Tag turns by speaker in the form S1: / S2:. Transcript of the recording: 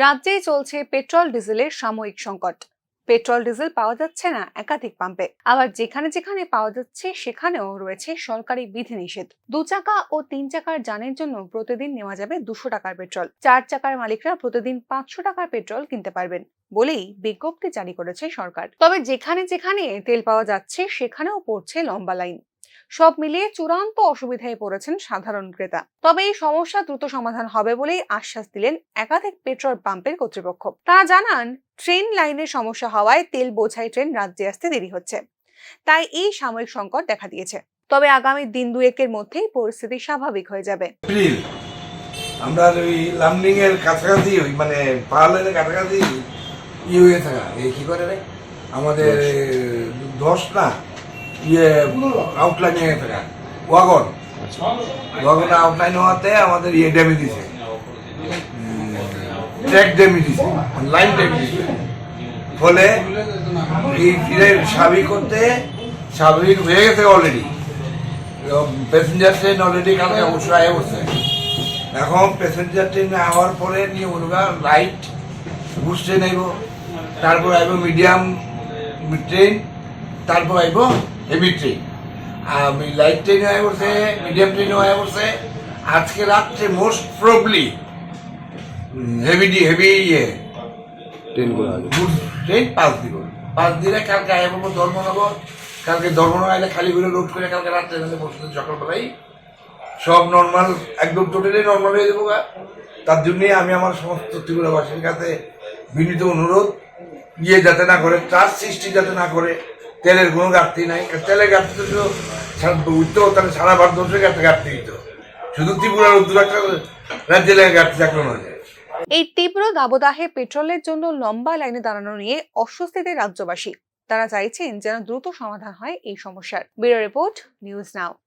S1: রাজ্যেই চলছে পেট্রোল ডিজেলের সাময়িক সংকট। পেট্রোল ডিজেল পাওয়া যাচ্ছে না একাধিক পাম্পে, আবার যেখানে যেখানে পাওয়া যাচ্ছে সেখানেও রয়েছে সরকারি বিধিনিষেধ। 2 চাকা ও 3 চাকার যানের জন্য প্রতিদিন নেওয়া যাবে 200 টাকার পেট্রোল। 4 চাকার মালিকরা প্রতিদিন 500 টাকার পেট্রোল কিনতে পারবেন বলেই বিজ্ঞপ্তি জারি করেছে সরকার। তবে যেখানে যেখানে তেল পাওয়া যাচ্ছে সেখানেও পড়ছে লম্বা লাইন। সব মিলিয়ে চূড়ান্ত অসুবিধায় পড়েছেন সাধারণ ক্রেতা। তবে এই সমস্যা দ্রুত সমাধান হবে বলেই আশ্বাস দিলেন একাধিক পেট্রোল পাম্পের কর্তৃপক্ষ। তারা জানান, ট্রেন লাইনের সমস্যা হওয়ায় তেল বোঝাই ট্রেন রাজ্যে আসতে দেরি হচ্ছে, তাই এই সাময়িক সংকট দেখা দিয়েছে। তবে আগামী দিন দুয়েকের মধ্যেই পরিস্থিতি স্বাভাবিক হয়ে যাবে।
S2: আমরা ওই লামডিং এর কাছাকাছি মানে পাহাড়ের কাছাকাছি হয়ে থাকা কি করে রে আমাদের 10 না আউটলাইন হয়ে থাকা ওয়াগন আউটলাইন হওয়াতে আমাদের ড্যামেজ দিছে, ট্র্যাক ড্যামেজ দিছে, লাইন ড্যামেজ দিছে। ফলে এই স্বাভাবিক করতে স্বাভাবিক হয়ে গেছে অলরেডি। প্যাসেঞ্জার ট্রেন অলরেডি কালকে অবশ্যই আয় বসছে। এখন প্যাসেঞ্জার ট্রেনে আওয়ার পরে নিয়ে ওরা লাইট বুস ট্রেন আইব, তারপর আইব মিডিয়াম ট্রেন, তারপর আইব হেভি ট্রেন। লাইট ট্রেনে আয় পড়ছে, মিডিয়াম ট্রেনেও আয় পড়ছে। আজকে রাত্রে মোস্ট প্রবলি হেভি ট্রেনগুলো ট্রেন 5 দিনে কালকে আয় পড়বো ধর্মনগর। কালকে ধর্মনগর আইলে খালি করে লোড করে কালকে রাত্রে বসে সকালবেলায় সব নর্মাল, একদম টোটালি নর্মাল হয়ে যাবো। তার জন্যই আমি আমার সমস্ত ত্রিপুরাবাসীর কাছে বিনীত অনুরোধ, যাতে না করে, ত্রাস সৃষ্টি যাতে না করে। তেলের কোনো ঘাটতি নাই, তেলের ঘাটতি তো উঠতো, তাহলে সারা ভারতবর্ষের ঘাটতি দিত, শুধু ত্রিপুরার উত্তর একটা রাজ্যের ঘাটতি থাকলো না।
S1: এই তীব্র দাবদাহে পেট্রোলের জন্য লম্বা লাইনে দাঁড়ানো নিয়ে অস্বস্তিতে রাজ্যবাসী। তারা চাইছেন যেন দ্রুত সমাধান হয় এই সমস্যার। Bureau report, news now.